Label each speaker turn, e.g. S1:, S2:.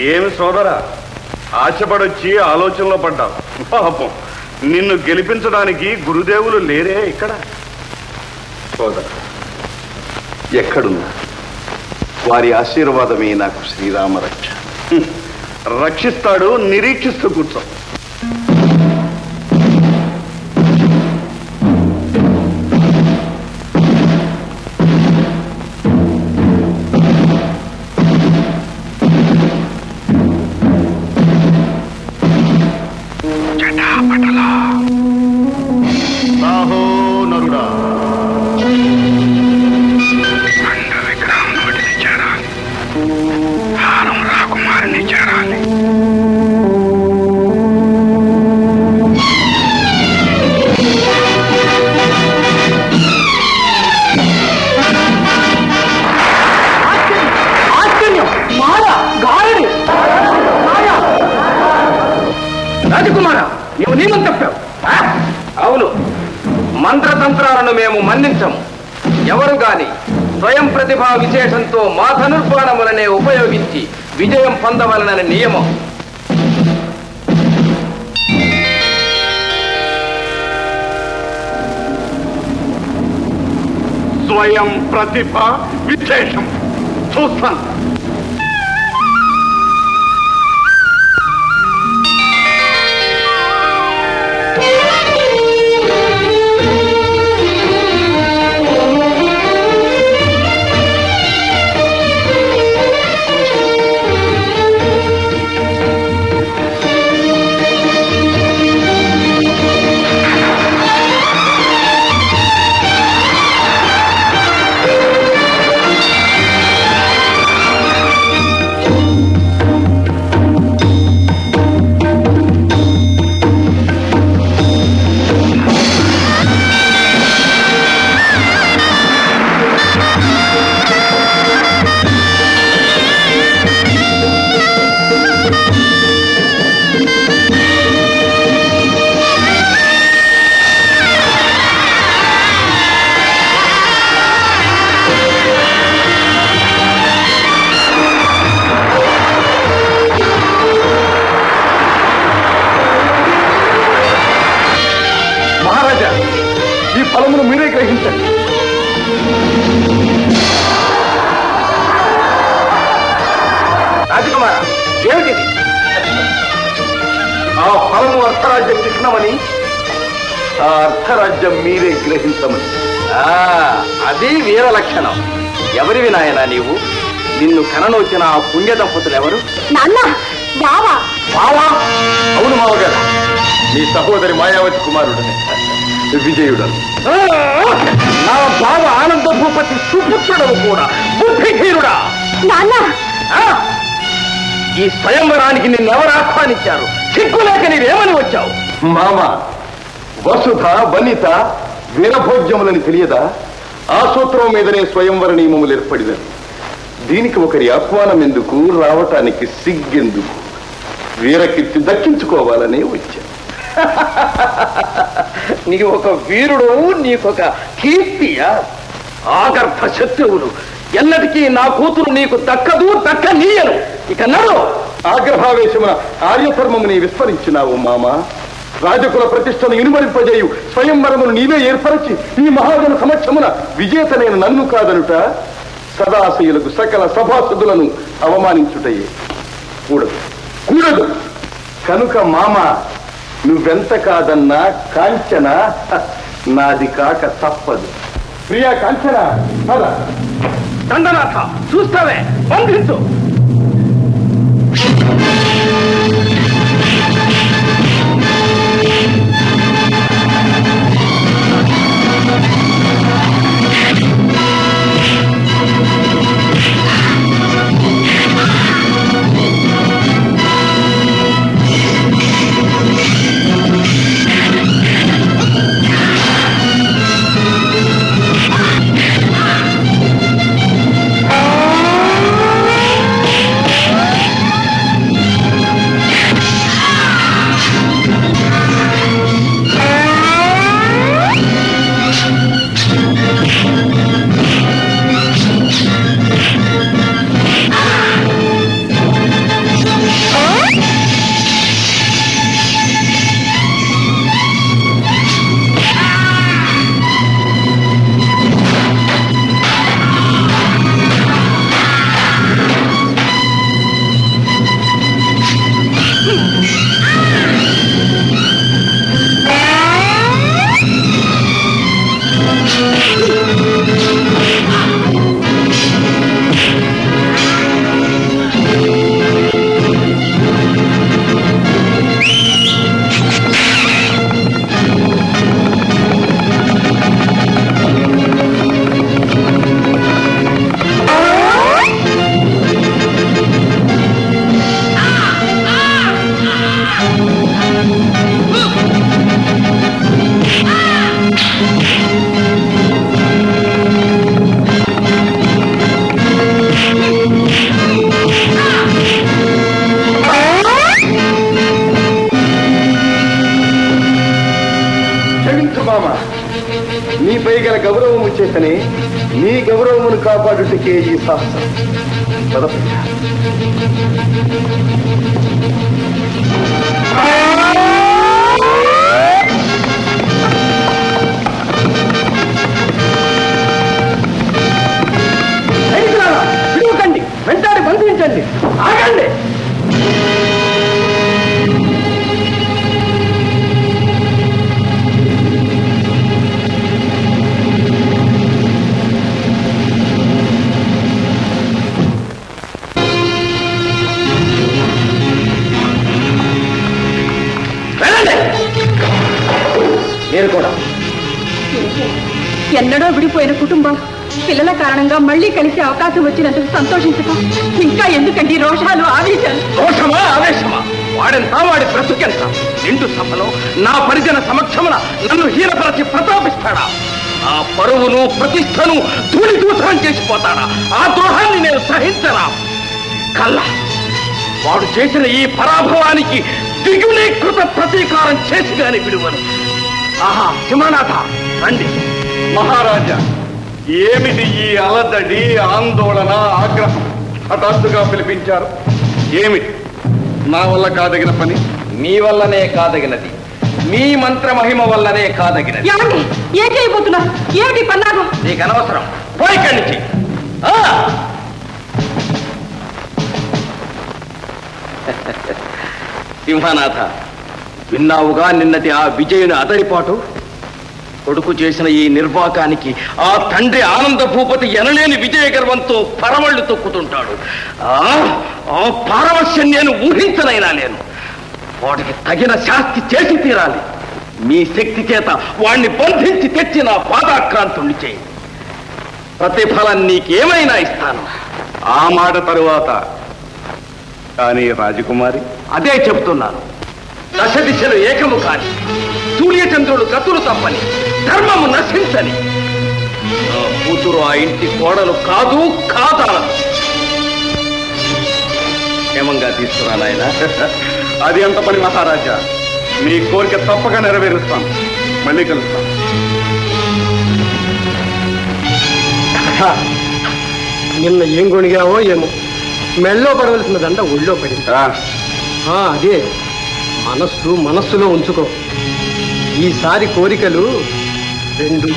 S1: ఏమి సోదరా, ఆశపడొచ్చి ఆలోచనలో పడ్డావు. పాపం, నిన్ను గెలిపించడానికి గురుదేవులు లేరే ఇక్కడ.
S2: సోదర, ఎక్కడున్నా వారి ఆశీర్వాదమే నాకు శ్రీరామ రక్ష.
S1: రక్షిస్తాడు, నిరీక్షిస్తూ కూర్చో.
S3: రాజకుమారా, నీవు నియమం తప్పావు. అవును, మంత్రతంత్రాలను మేము మన్నించము. ఎవరు గాని స్వయం ప్రతిభా విశేషంతో మా ధనుర్బాణములనే ఉపయోగించి విజయం పొందవలనని నియమం.
S1: స్వయం ప్రతిభ విశేషం చూస్తాను.
S3: రాజకుమార, ఏమిటిది?
S2: ఆ ఫలము అర్థరాజ్యం చిహ్నమని, ఆ అర్థరాజ్యం మీరే గ్రహించమని.
S3: అది వీర లక్షణం. ఎవరివి నాయనా నీవు? నిన్ను కననొచ్చిన ఆ పుణ్య దంపతులు ఎవరు?
S4: నాన్న, బావా.
S2: బావా? అవును మావగారు, నీ సహోదరి మాయావతి కుమారుడనే విజయుడను.
S3: నా బావ ఆనంద భూపతి సుపుత్రుడవు కూడా, బుద్ధిహీనుడా.
S4: నాన్న,
S3: ఈ స్వయంవరానికి నిన్నెవరు ఆహ్వానించారు? సిగ్గులేక నీవేమని వచ్చావు?
S2: మామ, వసుధ వనిత వీరభోజ్యములని తెలియదా? ఆ సూత్రం మీదనే స్వయంవర నియమములు ఏర్పడినది. దీనికి ఒకరి ఆహ్వానం ఎందుకు, రావటానికి సిగ్గెందుకు? వీరకీర్తి దక్కించుకోవాలనే వచ్చాను.
S3: నీకు ఒక వీరుడు, నీకొక కీర్తియా? ఆగర్భ శత్రువులు. ఎన్నటికీ నా కూతురు నీకు దక్కదు, దక్కనీయను. ఇక నడు.
S2: ఆగ్రహావేశమున ఆర్యధర్మముని విస్మరించినావు మామ. రాజకుల ప్రతిష్టను ఇనుమరింపజేయు స్వయంవరమును నీవే ఏర్పరచి ఈ మహాజన సమక్షమున విజేతనైన నన్ను కాదనుట సదాశయులకు సకల సభాసదులను అవమానించుటయే. కూడదు, కూడదు. కనుక మామ, నువ్వెంత కాదన్నా కాంచన నాది కాక తప్పదు. ప్రియా కాంచన,
S3: దండనాథ, చూస్తావే, బంధించు.
S2: చేతనే నీ గౌరవమును కాపాడుటకే ఈ సాహసం. పదపయ్య.
S3: విడువకండి, వెంటాడి బంధించండి, ఆగండి. నేను కూడా
S4: ఎన్నడో విడిపోయిన కుటుంబం పిల్లల కారణంగా మళ్ళీ కలిసే అవకాశం వచ్చినందుకు సంతోషించక ఇంకా ఎందుకండి రోషాలు ఆవేశాలు?
S3: రోషమా ఆవేశమా? వాడెంత, వాడి బ్రతుకెంత? నిండు సభలో నా పరిజన సమక్షమున నన్ను హీనపరచి ప్రతాపిస్తాడా? ఆ పరువును ప్రతిష్టను ధూళిదూసరం చేసిపోతాడా? ఆ ద్రోహాన్ని నేను సహించరా? కల్లా వాడు చేసిన ఈ పరాభవానికి దిగునీకృత ప్రతీకారం చేసి గాని విడువను. ఆహా, సింహనాథ రండి.
S1: మహారాజా, ఏమిటి ఈ అలదడి, ఆందోళన, ఆగ్రహం? హఠాత్తుగా పిలిపించారు. ఏమిటి? నా వల్ల కాదగిన పని?
S3: మీ వల్లనే కాదగినది, మీ మంత్ర మహిమ వల్లనే కాదగినది.
S4: ఏమండి, ఏం చేయబోతున్నారు? ఏమిటి పన్నాగం?
S3: నీకు అనవసరం, పోయి ఇక్కడి నుంచి. సింహనాథ, విన్నావుగా నిన్నటి ఆ విజయుని అతడిపాటు? కొడుకు చేసిన ఈ నిర్వాకానికి ఆ తండ్రి ఆనంద భూపతి ఎనలేని విజయ గర్వంతో పరవళ్లు తొక్కుతుంటాడు. ఆ పారవశ్యం నేను ఊహించనైనా లేను. వాడికి తగిన శాస్తి చేసి తీరాలి. మీ శక్తి చేత వాణ్ణి బంధించి తెచ్చి నా పాదాక్రాంతుణ్ణి చేయి. ప్రతిఫలం నీకేమైనా ఇస్తాను.
S1: ఆ మాట తరువాత. కానీ రాజకుమారి?
S3: అదే చెబుతున్నాను. దశ దిశలు ఏకము కాని, సూర్యచంద్రుడు గతులు తప్పని, ధర్మము నశించని నా కూతురు ఆ ఇంటి కోడలు కాదు, కాదానదు. క్షేమంగా తీసుకురా నాయన.
S1: అది ఎంత పని మహారాజా. మీ కోరిక తప్పక నెరవేరుస్తాను. మళ్ళీ కలుస్తాను.
S5: నిన్న ఏం కొనిగావో ఏమో, మెళ్ళో పడవలసిన దండ ఒళ్ళో పడింది. అదే మనస్సులో ఉంచుకో. ఈసారి కోరికలు 2.